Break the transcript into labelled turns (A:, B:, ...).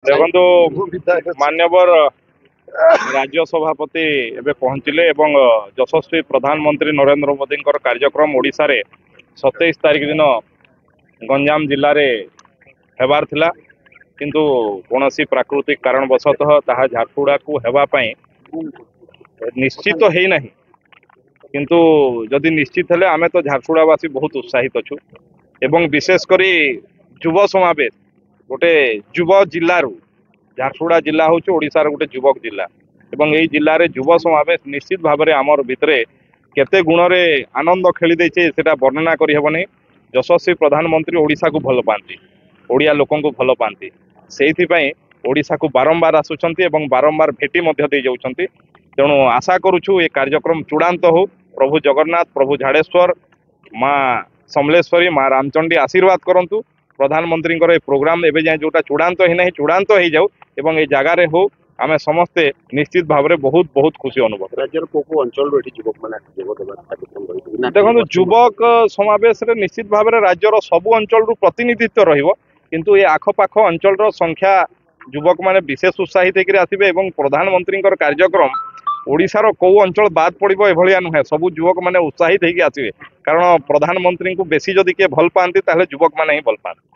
A: देखो मान्यवर राज्य सभापति एबे पहुंचले एवं यशस्वी प्रधानमंत्री नरेंद्र मोदी कार्यक्रम ओडिशा रे 27 तारिख दिन गंजाम जिले में हेबार थिला किंतु कौनसी प्राकृतिक कारणवशतः ताहा झारसुगुड़ा को हेबा पई निश्चित है नहीं किंतु जदि निश्चित हेले आमे तो झारसुगुड़ावासी बहुत उत्साहित अच्छु एवं विशेषकर युव समावेश गोटे युव जिलू झारसुगुड़ा जिला हूँ ओडिशार गोटे युवक जिला एवं यही जिले में युव समावेश निश्चित भाव में आमर भितर केते गुण रे आनंद खेली देछे सेटा वर्णना करि हेबनी। यशस्वी प्रधानमंत्री ओडिशा को भल पाती ओडिया लोक को भल पाती से ओडिशा को बारंबार आसुचंती एवं बारंबार भेटी मध्य दे जाउचंती। तेणु आशा करुछु ये कार्यक्रम चूड़ांत हो प्रभु जगन्नाथ प्रभु झाड़ेश्वर माँ समलेश्वरी माँ रामचंडी आशीर्वाद करंतु प्रधानमंत्री प्रोग्राम एवं जाए जोटा चूड़ांत ही नहीं चूड़ांत हो जाऊ एवं ये जगार हो आमे समस्ते निश्चित भाव में बहुत बहुत खुशी अनुभव।
B: राज्यर को अंचल
A: देखो युवक समावेश रे निश्चित भाव में राज्यर सबु अंचल प्रतिनिधित्व रहिबो किंतु ये आखपाख अंचल संख्या युवक माने विशेष उत्साहित होकर आसबे एवं प्रधानमंत्री कार्यक्रम ओडिशार कौ अंचल बाद पड़ो एभलिया नुहे सबु युवक माने उत्साहित होकर आसबे कारण प्रधानमंत्री को बेसी जदि किए भल पाती युवक माने ही भल पाती।